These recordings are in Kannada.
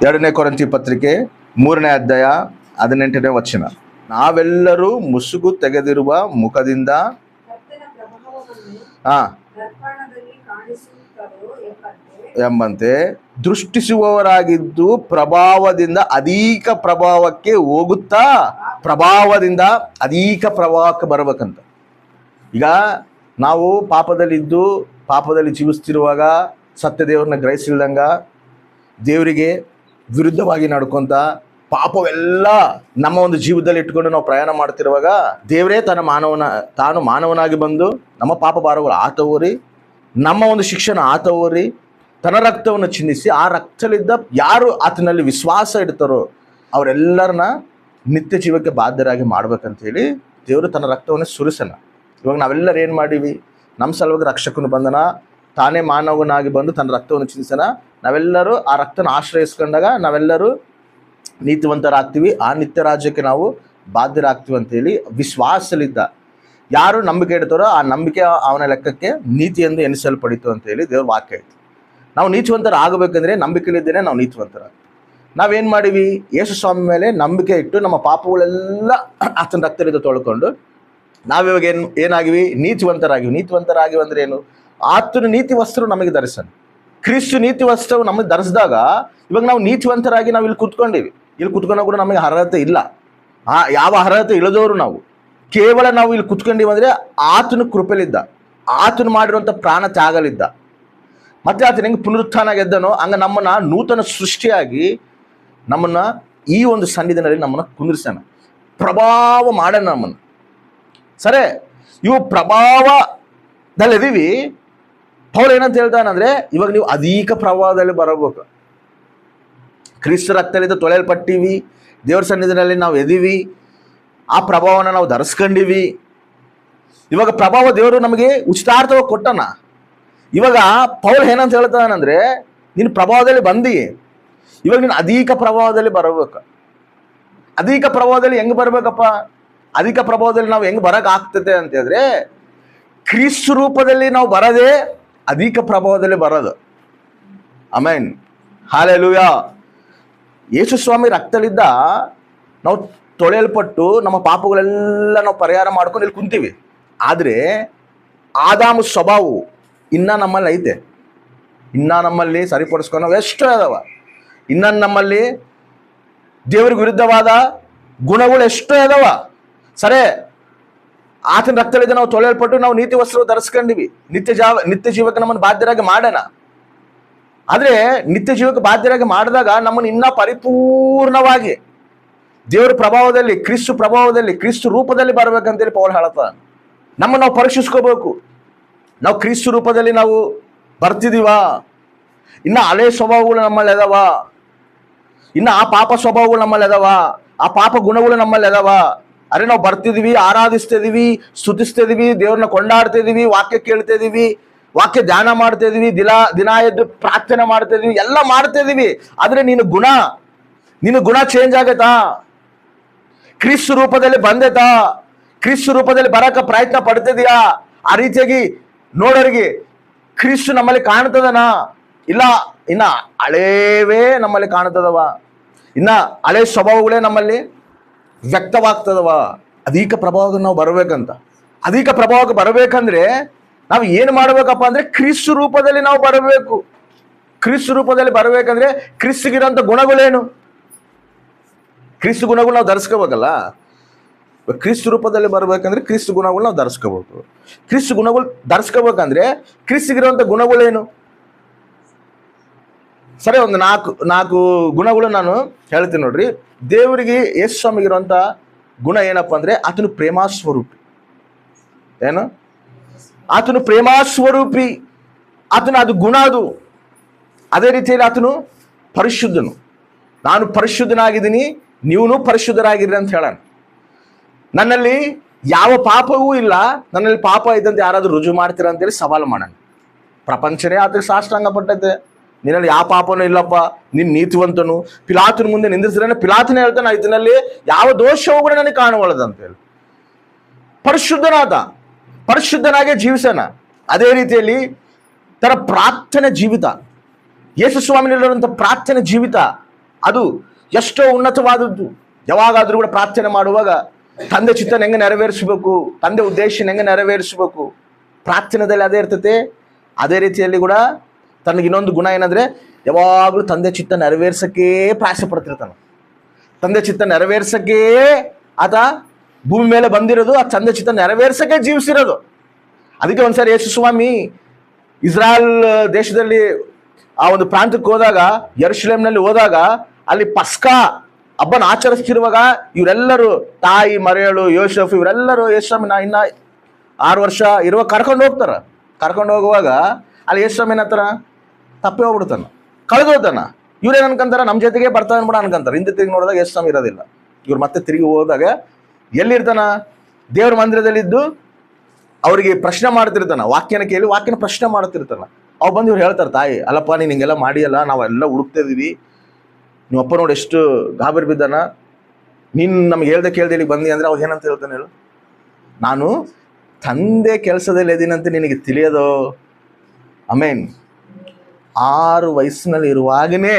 2ನೇ ಕೊರಿಂಥಿ ಪತ್ರಿಕೆ 3ನೇ ಅಧ್ಯಾಯ 18ನೇ ವಚನ. ನಾವೆಲ್ಲರೂ ಮುಸುಗು ತೆಗೆದಿರುವ ಮುಖದಿಂದ ಎಂಬಂತೆ ದೃಷ್ಟಿಸುವವರಾಗಿದ್ದು ಪ್ರಭಾವದಿಂದ ಅಧಿಕ ಪ್ರಭಾವಕ್ಕೆ ಹೋಗುತ್ತಾ ಪ್ರಭಾವದಿಂದ ಅಧಿಕ ಪ್ರಭಾವಕ್ಕೆ ಬರಬೇಕಂತ. ಈಗ ನಾವು ಪಾಪದಲ್ಲಿದ್ದು ಪಾಪದಲ್ಲಿ ಜೀವಿಸ್ತಿರುವಾಗ ಸತ್ಯ ದೇವ್ರನ್ನ ಗ್ರಹಿಸಿಲ್ದಂಗ ದೇವರಿಗೆ ವಿರುದ್ಧವಾಗಿ ನಡ್ಕೊಂತ ಪಾಪವೆಲ್ಲ ನಮ್ಮ ಒಂದು ಜೀವದಲ್ಲಿ ಇಟ್ಕೊಂಡು ನಾವು ಪ್ರಯಾಣ ಮಾಡ್ತಿರುವಾಗ ದೇವರೇ ತಾನು ಮಾನವನಾಗಿ ಬಂದು ನಮ್ಮ ಪಾಪ ಭಾರಗಳು ಆತವರಿ, ನಮ್ಮ ಒಂದು ಶಿಕ್ಷಣ ಆತವರಿ, ತನ್ನ ರಕ್ತವನ್ನು ಚಿಂದಿಸಿ ಆ ರಕ್ತದಲ್ಲಿದ್ದ ಯಾರು ಆತನಲ್ಲಿ ವಿಶ್ವಾಸ ಇಡ್ತಾರೋ ಅವರೆಲ್ಲರನ್ನ ನಿತ್ಯ ಜೀವಕ್ಕೆ ಬಾಧ್ಯರಾಗಿ ಮಾಡ್ಬೇಕಂತೇಳಿ ದೇವರು ತನ್ನ ರಕ್ತವನ್ನು ಸುರಿಸನ. ಇವಾಗ ನಾವೆಲ್ಲರೂ ಏನು ಮಾಡೀವಿ? ನಮ್ಮ ಸಲುವಾಗಿ ರಕ್ಷಕನು ಬಂದನ, ತಾನೇ ಮಾನವನಾಗಿ ಬಂದು ತನ್ನ ರಕ್ತವನ್ನು ಚಿಂದಿಸನ. ನಾವೆಲ್ಲರೂ ಆ ರಕ್ತನ ಆಶ್ರಯಿಸ್ಕೊಂಡಾಗ ನಾವೆಲ್ಲರೂ ನೀತಿವಂತರಾಗ್ತೀವಿ, ಆ ನಿತ್ಯ ರಾಜ್ಯಕ್ಕೆ ನಾವು ಬಾಧ್ಯರಾಗ್ತೀವಿ ಅಂತೇಳಿ ವಿಶ್ವಾಸಲಿದ್ದ ಯಾರು ನಂಬಿಕೆ ಇಡ್ತಾರೋ ಆ ನಂಬಿಕೆ ಅವನ ಲೆಕ್ಕಕ್ಕೆ ನೀತಿ ಎಂದು ಎನಿಸಲ್ಪಡಿತು ಅಂತೇಳಿ ದೇವ್ರ ವಾಕ್ಯ ಐತಿ. ನಾವು ನೀತಿವಂತರ ಆಗಬೇಕಂದ್ರೆ ನಂಬಿಕೆಲಿದ್ದೇನೆ ನಾವು ನೀತಿವಂತರ. ನಾವೇನು ಮಾಡೀವಿ? ಯೇಸು ಸ್ವಾಮಿ ಮೇಲೆ ನಂಬಿಕೆ ಇಟ್ಟು ನಮ್ಮ ಪಾಪಗಳೆಲ್ಲ ಆತನ ರಕ್ತದಿಂದ ತೊಳ್ಕೊಂಡು ನಾವಿವಾಗ ಏನಾಗಿವಿ? ನೀತಿವಂತರಾಗಿವಿ ಅಂದ್ರೆ ಏನು? ಆತನ ನೀತಿ ವಸ್ತ್ರ ನಮಗೆ ಧರಿಸೋಣ. ಕ್ರಿಸ್ತು ನೀತಿ ವಸ್ತ್ರವು ನಮಗೆ ಧರಿಸಿದಾಗ ಇವಾಗ ನಾವು ನೀತಿವಂತರಾಗಿ ನಾವು ಇಲ್ಲಿ ಕೂತ್ಕೊಂಡಿವಿ. ಇಲ್ಲಿ ಕೂತ್ಕೊಂಡಾಗ ಕೂಡ ನಮಗೆ ಅರ್ಹತೆ ಇಲ್ಲ, ಯಾವ ಅರ್ಹತೆ ಇಲ್ಲದವರು ನಾವು. ಕೇವಲ ನಾವು ಇಲ್ಲಿ ಕೂತ್ಕೊಂಡಿವಿ ಅಂದರೆ ಆತನ ಕೃಪೆಲಿದ್ದ, ಆತನ ಮಾಡಿರುವಂಥ ಪ್ರಾಣ ತ್ಯಾಗಲಿದ್ದ, ಮತ್ತೆ ಆತನ ಹೆಂಗೆ ಪುನರುತ್ಥಾನ ಗೆದ್ದನೋ ಹಂಗೆ ನಮ್ಮನ್ನ ನೂತನ ಸೃಷ್ಟಿಯಾಗಿ ನಮ್ಮನ್ನ ಈ ಒಂದು ಸನ್ನಿಧಿನಲ್ಲಿ ನಮ್ಮನ್ನ ಕುಂದಿರ್ಸಾನ, ಪ್ರಭಾವ ಮಾಡೋಣ ನಮ್ಮನ್ನು. ಸರಿ, ಇವು ಪ್ರಭಾವದಲ್ಲಿದ್ದೀವಿ. ಪೌಲ್ ಏನಂತ ಹೇಳ್ತಾನಂದ್ರೆ ಇವಾಗ ನೀವು ಅಧಿಕ ಪ್ರಭಾವದಲ್ಲಿ ಬರಬೇಕು. ಕ್ರಿಸ್ತ ರಕ್ತದಿಂದ ತೊಳೆಯಲ್ಪಟ್ಟಿವಿ, ದೇವ್ರ ಸನ್ನಿಧಿನಲ್ಲಿ ನಾವು ಎದೀವಿ, ಆ ಪ್ರಭಾವನ ನಾವು ಧರಿಸ್ಕೊಂಡಿವಿ. ಇವಾಗ ಪ್ರಭಾವ ದೇವರು ನಮಗೆ ಉಚಿತಾರ್ಥವಾಗಿ ಕೊಟ್ಟನ. ಇವಾಗ ಪೌಲ್ ಏನಂತ ಹೇಳ್ತಾನಂದ್ರೆ ನೀನು ಪ್ರಭಾವದಲ್ಲಿ ಬಂದಿ, ಇವಾಗ ನೀನು ಅಧಿಕ ಪ್ರಭಾವದಲ್ಲಿ ಬರಬೇಕು. ಅಧಿಕ ಪ್ರಭಾವದಲ್ಲಿ ಹೆಂಗೆ ಬರ್ಬೇಕಪ್ಪ? ಅಧಿಕ ಪ್ರಭಾವದಲ್ಲಿ ನಾವು ಹೆಂಗೆ ಬರಕ್ ಆಗ್ತದೆ ಅಂತ ಹೇಳಿದ್ರೆ ಕ್ರಿಸ್ತ ರೂಪದಲ್ಲಿ ನಾವು ಬರದೆ ಅಧಿಕ ಪ್ರಭಾವದಲ್ಲಿ ಬರೋದು. Amen, hallelujah. ಯೇಸು ಸ್ವಾಮಿ ರಕ್ತಲಿದ್ದ ನಾವು ತೊಳೆಯಲ್ಪಟ್ಟು ನಮ್ಮ ಪಾಪಗಳೆಲ್ಲ ನಾವು ಪರಿಹಾರ ಮಾಡ್ಕೊಂಡು ಇಲ್ಲಿ ಕುಂತೀವಿ. ಆದರೆ ಆದಾಮ ಸ್ವಭಾವವು ಇನ್ನ ನಮ್ಮಲ್ಲಿ ಐತೆ, ಇನ್ನ ನಮ್ಮಲ್ಲಿ ಸರಿಪಡಿಸ್ಕೊಂಡು ನಾವು ಎಷ್ಟು ಅದಾವ, ಇನ್ನ ನಮ್ಮಲ್ಲಿ ದೇವರಿಗೆ ವಿರುದ್ಧವಾದ ಗುಣಗಳು ಎಷ್ಟು ಅದಾವ. ಸರಿ, ಆತನ ರಕ್ತದಿಂದ ನಾವು ತೊಳೆಯಲ್ಪಟ್ಟು ನಾವು ನೀತಿ ವಸ್ತ್ರ ಧರಿಸ್ಕೊಂಡಿವಿ, ನಿತ್ಯ ಜೀವಕ್ಕೆ ನಮ್ಮನ್ನು ಬಾಧ್ಯರಾಗಿ ಮಾಡೋಣ. ಆದ್ರೆ ನಿತ್ಯ ಜೀವಕ್ಕೆ ಬಾಧ್ಯರಾಗಿ ಮಾಡಿದಾಗ ನಮ್ಮನ್ನು ಇನ್ನ ಪರಿಪೂರ್ಣವಾಗಿ ದೇವರ ಪ್ರಭಾವದಲ್ಲಿ, ಕ್ರಿಸ್ತು ಪ್ರಭಾವದಲ್ಲಿ, ಕ್ರಿಸ್ತು ರೂಪದಲ್ಲಿ ಬರ್ಬೇಕಂತೇಳಿ ಪೌಲ್ ಹೇಳ್ತಾನೆ. ನಮ್ಮನ್ನು ನಾವು ಪರೀಕ್ಷಿಸ್ಕೋಬೇಕು. ನಾವು ಕ್ರಿಸ್ತು ರೂಪದಲ್ಲಿ ನಾವು ಬರ್ತಿದೀವಾ? ಇನ್ನ ಹಳೆ ಸ್ವಭಾವಗಳು ನಮ್ಮಲ್ಲಿ ಅದಾವ? ಇನ್ನ ಆ ಪಾಪ ಸ್ವಭಾವಗಳು ನಮ್ಮಲ್ಲಿ ಅದಾವ? ಆ ಪಾಪ ಗುಣಗಳು ನಮ್ಮಲ್ಲಿ ಅದಾವ? ಅರೆ ನಾವು ಬರ್ತಿದೀವಿ, ಆರಾಧಿಸ್ತಿದೀವಿ, ಸ್ತುತಿಸ್ತಿದೀವಿ, ದೇವ್ರನ್ನ ಕೊಂಡಾಡ್ತಿದೀವಿ, ವಾಕ್ಯ ಕೇಳ್ತಿದೀವಿ, ವಾಕ್ಯ ಧ್ಯಾನ ಮಾಡ್ತಿದೀವಿ, ದಿನ ಎದ್ದು ಪ್ರಾರ್ಥನೆ ಮಾಡ್ತಿದೀವಿ, ಎಲ್ಲ ಮಾಡ್ತಿದೀವಿ. ಆದ್ರೆ ನಿನ್ನ ಗುಣ ಚೇಂಜ್ ಆಗೈತಾ? ಕ್ರಿಸ್ತ ರೂಪದಲ್ಲಿ ಬಂದೈತಾ? ಕ್ರಿಸ್ತ ರೂಪದಲ್ಲಿ ಬರಕ ಪ್ರಯತ್ನ ಪಡ್ತಿದೀಯಾ? ಆ ರೀತಿಯಾಗಿ ನೋಡೋರಿಗೆ ಕ್ರಿಸ್ತು ನಮ್ಮಲ್ಲಿ ಕಾಣ್ತದನ? ಇಲ್ಲ, ಇನ್ನ ಹಳೇವೇ ನಮ್ಮಲ್ಲಿ ಕಾಣ್ತದವ, ಇನ್ನ ಹಳೆ ಸ್ವಭಾವಗಳೇ ನಮ್ಮಲ್ಲಿ ವ್ಯಕ್ತವಾಗ್ತದವ. ಅಧಿಕ ಪ್ರಭಾವಕ್ಕೆ ನಾವು ಬರ್ಬೇಕಂತ. ಅಧಿಕ ಪ್ರಭಾವಕ್ಕೆ ಬರ್ಬೇಕಂದ್ರೆ ನಾವು ಏನು ಮಾಡ್ಬೇಕಪ್ಪ ಅಂದ್ರೆ ಕ್ರಿಸ್ತು ರೂಪದಲ್ಲಿ ನಾವು ಬರಬೇಕು. ಕ್ರಿಸ್ತು ರೂಪದಲ್ಲಿ ಬರ್ಬೇಕಂದ್ರೆ ಕ್ರಿಸ್ತಗಿರೋಂಥ ಗುಣಗಳೇನು? ಕ್ರಿಸ್ತು ಗುಣಗಳು ನಾವು ಧರಿಸ್ಕೋಬೇಕಲ್ಲ. ಕ್ರಿಸ್ತು ರೂಪದಲ್ಲಿ ಬರ್ಬೇಕಂದ್ರೆ ಕ್ರಿಸ್ತು ಗುಣಗಳು ನಾವು ಧರಿಸ್ಕೋಬೇಕು. ಕ್ರಿಸ್ತು ಗುಣಗಳು ಧರಿಸ್ಕೋಬೇಕಂದ್ರೆ ಕ್ರಿಸ್ತಗಿರುವಂಥ ಗುಣಗಳೇನು? ಸರಿ, ಒಂದು ನಾಲ್ಕು ಗುಣಗಳು ನಾನು ಹೇಳ್ತೀನಿ ನೋಡ್ರಿ. ದೇವರಿಗೆ ಯೇಸು ಸ್ವಾಮಿಗಿರುವಂಥ ಗುಣ ಏನಪ್ಪ ಅಂದ್ರೆ ಆತನು ಪ್ರೇಮಾಸ್ವರೂಪಿ. ಏನು? ಆತನು ಪ್ರೇಮಾಸ್ವರೂಪಿ. ಅದು ಗುಣ ಅದು. ಅದೇ ರೀತಿಯಲ್ಲಿ ಆತನು ಪರಿಶುದ್ಧನು. ನಾನು ಪರಿಶುದ್ಧನಾಗಿದ್ದೀನಿ, ನೀವೂ ಪರಿಶುದ್ಧರಾಗಿರ್ರಿ ಅಂತ ಹೇಳೋಣ. ನನ್ನಲ್ಲಿ ಯಾವ ಪಾಪವೂ ಇಲ್ಲ, ನನ್ನಲ್ಲಿ ಪಾಪ ಇದ್ದಂತೆ ಯಾರಾದ್ರೂ ರುಜು ಮಾಡ್ತೀರ ಅಂತೇಳಿ ಸವಾಲು ಮಾಡೋಣ. ಪ್ರಪಂಚನೇ ಆತಗೆ ಸಾಷ್ಟಾಂಗ ಪಟ್ಟೈತೆ, ನಿನ್ನಲ್ಲಿ ಯಾವ ಪಾಪನೂ ಇಲ್ಲಪ್ಪ, ನಿನ್ನ ನೀತಿವಂತನು. ಪಿಲಾತನ ಮುಂದೆ ನಿಂದಿಸಿದ್ರೆ ಪಿಲಾತನೇ ಹೇಳ್ತಾನೆ ಇದರಲ್ಲಿ ಯಾವ ದೋಷವೂ ಕೂಡ ನನಗೆ ಕಾಣುವಳದಂತೇಳಿ. ಪರಿಶುದ್ಧನಾಗೆ ಜೀವಿಸೋಣ. ಅದೇ ರೀತಿಯಲ್ಲಿ ತರ ಪ್ರಾರ್ಥನೆ ಜೀವಿತ, ಯೇಸು ಸ್ವಾಮಿನಲ್ಲಿರುವಂಥ ಪ್ರಾರ್ಥನೆ ಜೀವಿತ ಅದು ಎಷ್ಟೋ ಉನ್ನತವಾದದ್ದು. ಯಾವಾಗಾದ್ರೂ ಕೂಡ ಪ್ರಾರ್ಥನೆ ಮಾಡುವಾಗ ತಂದೆ ಚಿತ್ತನ ಹೆಂಗೆ ನೆರವೇರಿಸಬೇಕು, ತಂದೆ ಉದ್ದೇಶನ ಹೆಂಗೆ ನೆರವೇರಿಸಬೇಕು, ಪ್ರಾರ್ಥನೆದಲ್ಲಿ ಅದೇ ಇರ್ತತೆ. ಅದೇ ರೀತಿಯಲ್ಲಿ ಕೂಡ ತನಗೆ ಇನ್ನೊಂದು ಗುಣ ಏನಂದ್ರೆ, ಯಾವಾಗಲೂ ತಂದೆ ಚಿತ್ತ ನೆರವೇರ್ಸಕ್ಕೇ ಪ್ರಯಾಸ ಪಡ್ತಿರ್ತಾನೆ. ತಂದೆ ಚಿತ್ತ ನೆರವೇರ್ಸಕ್ಕೇ ಆತ ಭೂಮಿ ಮೇಲೆ ಬಂದಿರೋದು, ಆ ತಂದೆ ಚಿತ್ತ ನೆರವೇರ್ಸಕ್ಕೆ ಜೀವಿಸಿರೋದು. ಅದಕ್ಕೆ ಒಂದ್ಸರಿ ಯೇಸು ಸ್ವಾಮಿ ಇಸ್ರಾಯೇಲ್ ದೇಶದಲ್ಲಿ ಆ ಒಂದು ಪ್ರಾಂತಕ್ಕೆ ಹೋದಾಗ, ಯೆರೂಸಲೇಮಿನಲ್ಲಿ ಹೋದಾಗ, ಅಲ್ಲಿ ಪಸ್ಕಾ ಹಬ್ಬನ ಆಚರಿಸ್ತಿರುವಾಗ ಇವರೆಲ್ಲರೂ ತಾಯಿ, ಮರಿಯಳು, ಯೋಸೆಫ್ ಇವರೆಲ್ಲರೂ ಯೇಸುಸ್ವಾಮಿನ ಇನ್ನ 6 ವರ್ಷ ಇರುವಾಗ ಕರ್ಕೊಂಡು ಹೋಗುವಾಗ ಅಲ್ಲಿ ಯೇಸುಸ್ವಾಮಿ ಏನಂತಾರ, ತಪ್ಪೇ ಹೋಗ್ಬಿಡ್ತಾನ, ಕಳೆದು ಹೋಗ್ತಾನ. ಇವ್ರೇನು ಅನ್ಕೊಂತಾರ, ನಮ್ಮ ಜೊತೆಗೆ ಬರ್ತಾನೆ ಕೂಡ ಅನ್ಕೊಂತಾರೆ. ಹಿಂದೆ ತಿರುಗಿ ನೋಡಿದಾಗ ಯೇಸುಸ್ವಾಮಿ ಇರೋದಿಲ್ಲ. ಇವ್ರು ಮತ್ತೆ ತಿರುಗಿ ಹೋದಾಗ ಎಲ್ಲಿರ್ತಾನ, ದೇವ್ರ ಮಂದಿರದಲ್ಲಿದ್ದು ಅವರಿಗೆ ಪ್ರಶ್ನೆ ಮಾಡ್ತಿರ್ತಾನ, ವಾಕ್ಯನ ಕೇಳಿ ವಾಕ್ಯನ ಪ್ರಶ್ನೆ ಮಾಡ್ತಿರ್ತಾನ. ಅವ್ ಬಂದು ಇವ್ರು ಹೇಳ್ತಾರೆ, ತಾಯಿ ಅಲ್ಲಪ್ಪ ನೀನು ಹಿಂಗೆಲ್ಲ ಮಾಡಿಯಲ್ಲ, ನಾವೆಲ್ಲ ಹುಡುಕ್ತಾ ಇದೀವಿ, ನಿಮ್ಮ ಅಪ್ಪ ನೋಡಿ ಎಷ್ಟು ಗಾಬರಿ ಬಿದ್ದಾನ, ನೀನು ನಮ್ಗೆ ಹೇಳ್ದೆ ಕೇಳ್ದೆ ಇಲ್ಲಿಗೆ ಬಂದಿ ಅಂದ್ರೆ ಅವಾಗ ಏನಂತ ಹೇಳ್ತಾನೆ ಹೇಳು, ನಾನು ತಂದೆ ಕೆಲಸದಲ್ಲಿ ಇದೀನಂತ ನಿನಗೆ ತಿಳಿಯೋದು. ಆಮೇನ್. 6 ವಯಸ್ಸಿನಲ್ಲಿ ಇರುವಾಗನೇ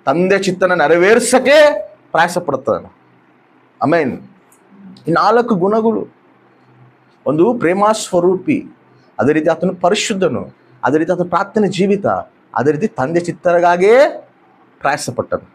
ತಂದೆ ಚಿತ್ತನ ನೆರವೇರ್ಸಕ್ಕೆ ಪ್ರಯಾಸ ಪಡ್ತಾನೆ. ಆಮೇನ್. ಈ 4 ಗುಣಗಳು, ಒಂದು ಪ್ರೇಮ ಸ್ವರೂಪಿ, ಅದೇ ರೀತಿ ಆತನು ಪರಿಶುದ್ಧನು, ಅದೇ ರೀತಿ ಆತನ ಪ್ರಾರ್ಥನೆ ಜೀವಿತ, ಅದೇ ರೀತಿ ತಂದೆ ಚಿತ್ತರಿಗಾಗೇ ಪ್ರಯಾಸ ಪಟ್ಟನು.